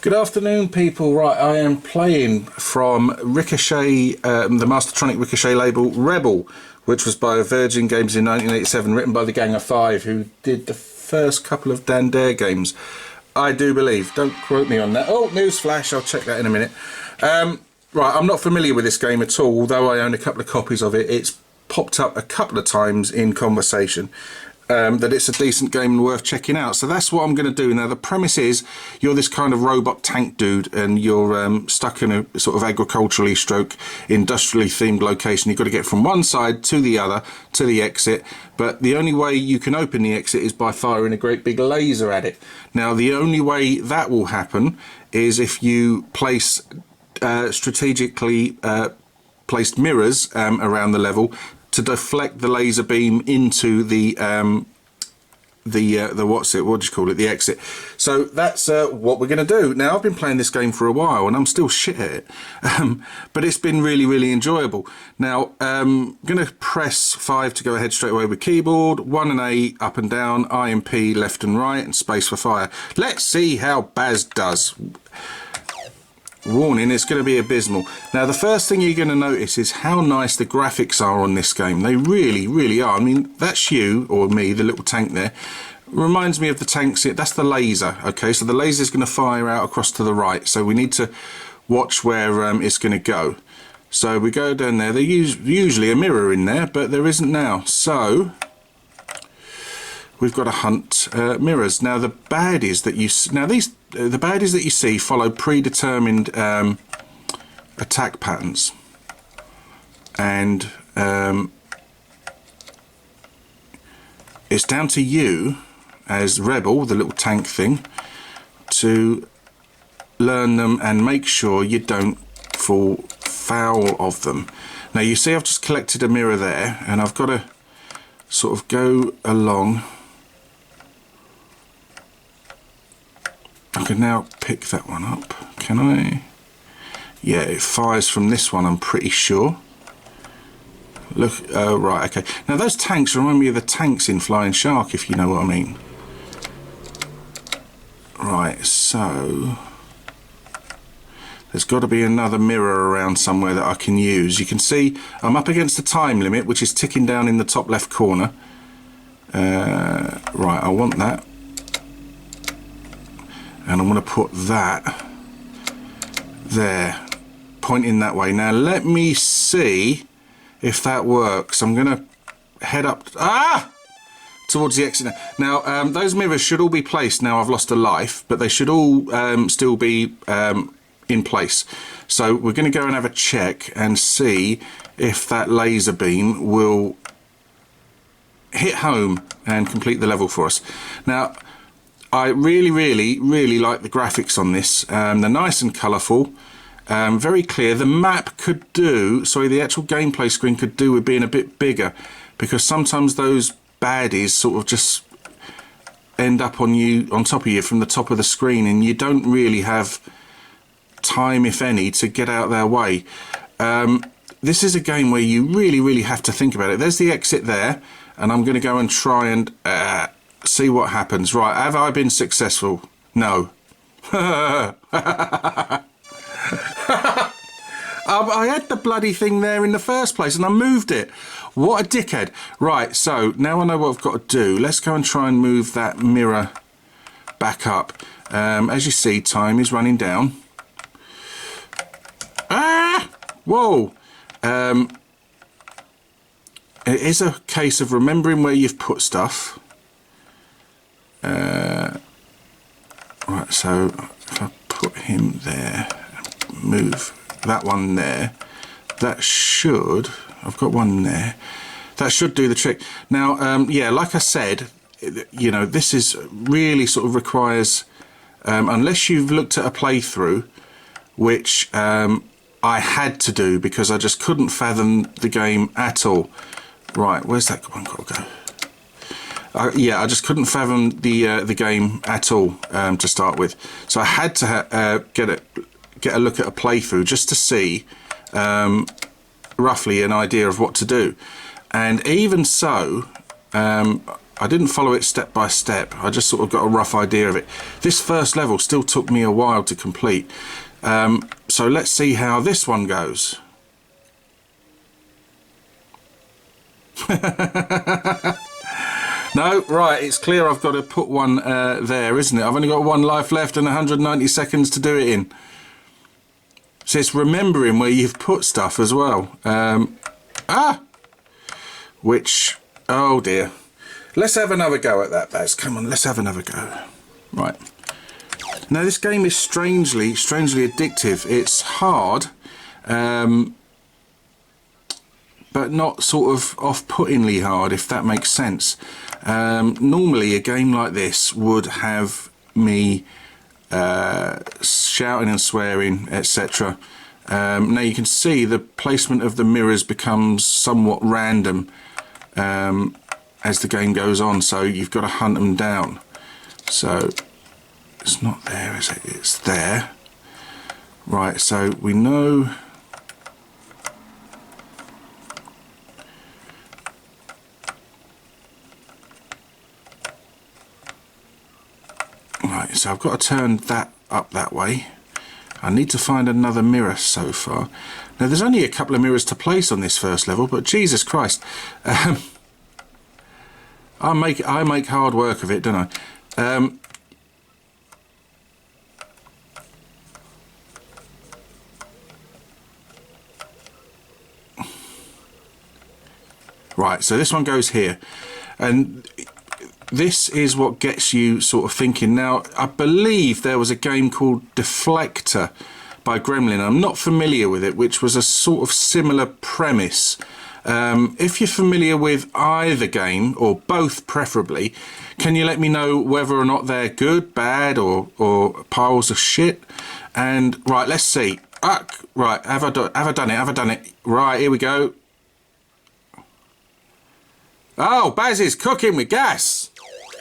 Good afternoon, people. Right, I am playing from Ricochet, the Mastertronic Ricochet label, Rebel, which was by Virgin Games in 1987, written by the Gang of Five, who did the first couple of Dan Dare games, I do believe. Don't quote me on that. Oh, newsflash, I'll check that in a minute. Right, I'm not familiar with this game at all, although I own a couple of copies of it. It's popped up a couple of times in conversation. That it's a decent game and worth checking out. So that's what I'm going to do. Now the premise is you're this kind of robot tank dude and you're stuck in a sort of agriculturally stroke industrially themed location. You've got to get from one side to the other to the exit, but the only way you can open the exit is by firing a great big laser at it. Now the only way that will happen is if you place strategically placed mirrors around the level to deflect the laser beam into the the exit. So that's what we're going to do. Now I've been playing this game for a while and I'm still shit at it, but it's been really enjoyable. Now I'm going to press 5 to go ahead straight away with keyboard, 1 and A up and down, I and P left and right, and space for fire. Let's see how Baz does. Warning, it's going to be abysmal. Now the first thing you're going to notice is how nice the graphics are on this game. They really are. I mean, that's you or me, the little tank there, reminds me of the tanks. That's the laser. Okay, so the laser is going to fire out across to the right, so we need to watch where it's going to go. So we go down there. There's usually a mirror in there, but there isn't now, so we've got to hunt mirrors. Now the baddies that you the baddies that you see follow predetermined attack patterns, and it's down to you as Rebel, the little tank thing, to learn them and make sure you don't fall foul of them. Now you see I've just collected a mirror there and I've got to sort of go along. I can now pick that one up, can I? Yeah, it fires from this one, I'm pretty sure. Look, right, okay. Now those tanks remind me of the tanks in Flying Shark, if you know what I mean. Right, so there's got to be another mirror around somewhere that I can use. You can see I'm up against the time limit, which is ticking down in the top left corner. Right, I want that. And I'm going to put that there, pointing that way. Now let me see if that works. I'm going to head up towards the exit. Now those mirrors should all be placed. Now I've lost a life, but they should all still be in place. So we're going to go and have a check and see if that laser beam will hit home and complete the level for us. Now I really like the graphics on this. They're nice and colourful, very clear. The map could do, the actual gameplay screen could do with being a bit bigger, because sometimes those baddies sort of just end up on top of you from the top of the screen, and you don't really have time, if any, to get out their way. This is a game where you really have to think about it. There's the exit there, and I'm going to go and try and see what happens. Right, have I been successful? No. I had the bloody thing there in the first place and I moved it. What a dickhead. Right, so now I know what I've got to do. Let's go and try and move that mirror back up. As you see, time is running down. Whoa. It is a case of remembering where you've put stuff. Right, so if I put him there, move that one there, that should, I've got one there, that should do the trick. Now, yeah, like I said, you know, this is really sort of requires, unless you've looked at a playthrough, which I had to do because I just couldn't fathom the game at all. Right, where's that one got to go? Yeah, I just couldn't fathom the game at all to start with, so I had to get a look at a playthrough just to see roughly an idea of what to do. And even so, I didn't follow it step by step. I just sort of got a rough idea of it. This first level still took me a while to complete. So let's see how this one goes. No, right, it's clear I've got to put one there, isn't it? I've only got one life left and 190 seconds to do it in. So it's remembering where you've put stuff as well. Which, oh dear. Let's have another go at that, Baz. Come on, let's have another go. Right. Now this game is strangely addictive. It's hard, but not sort of off-puttingly hard, if that makes sense. Normally a game like this would have me shouting and swearing, etc. Now you can see the placement of the mirrors becomes somewhat random as the game goes on, so you've got to hunt them down. So it's not there, is it? It's there. Right, so we know. Right, so I've got to turn that up that way. I need to find another mirror so far. Now there's only a couple of mirrors to place on this first level, but Jesus Christ. I make hard work of it, don't I? Right, so this one goes here, and this is what gets you sort of thinking. Now, I believe there was a game called Deflector by Gremlin. I'm not familiar with it, which was a sort of similar premise. If you're familiar with either game, or both preferably, can you let me know whether or not they're good, bad, or piles of shit? And, right, let's see. Right, have I done it? Right, here we go. Oh, Baz is cooking with gas.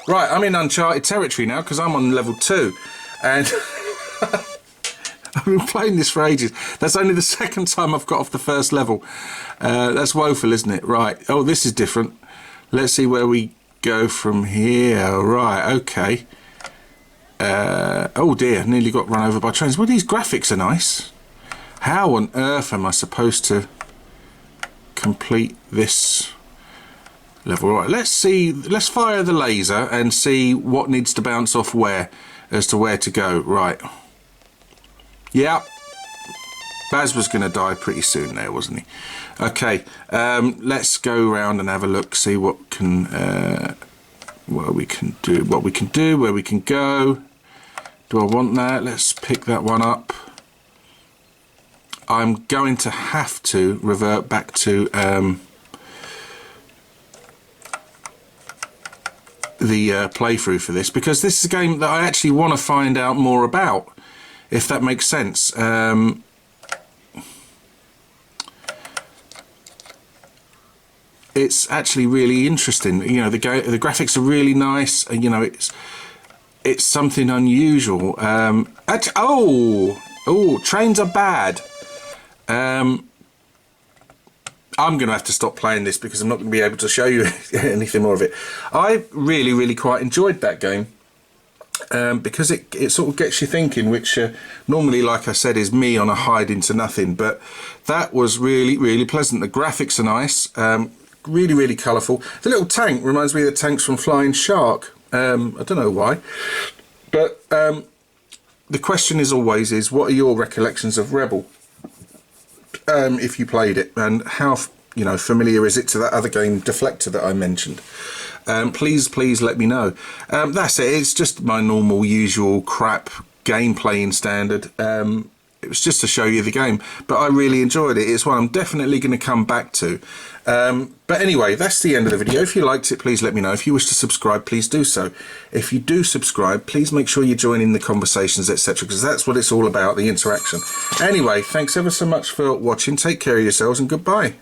Right, I'm in uncharted territory now because I'm on level 2. And I've been playing this for ages. That's only the second time I've got off the first level. That's woeful, isn't it? Right. Oh, this is different. Let's see where we go from here. Right, okay. Oh dear, nearly got run over by trains. Well, these graphics are nice. How on earth am I supposed to complete this level? Right, let's see. Let's fire the laser and see what needs to bounce off where as to where to go. Right. Yeah. Baz was going to die pretty soon there, wasn't he? Okay. Let's go around and have a look. See what we can do. Where we can go. Do I want that? Let's pick that one up. I'm going to have to revert back to the playthrough for this, because this is a game that I actually want to find out more about, if that makes sense. It's actually really interesting. You know, the graphics are really nice, and you know, it's something unusual. Trains are bad. I'm going to have to stop playing this because I'm not going to be able to show you anything more of it. I really quite enjoyed that game because it sort of gets you thinking, which normally, like I said, is me on a hide into nothing. But that was really pleasant. The graphics are nice, really colourful. The little tank reminds me of the tanks from Flying Shark. I don't know why. But the question is always what are your recollections of Rebel? If you played it, and how familiar is it to that other game Deflector that I mentioned? Please let me know. That's it. It's just my normal usual crap gameplay standard. It was just to show you the game, but I really enjoyed it. It's one I'm definitely going to come back to. But anyway, that's the end of the video. If you liked it, please let me know. If you wish to subscribe, please do so. If you do subscribe, please make sure you join in the conversations, etc., because that's what it's all about, the interaction. Anyway, thanks ever so much for watching. Take care of yourselves and goodbye.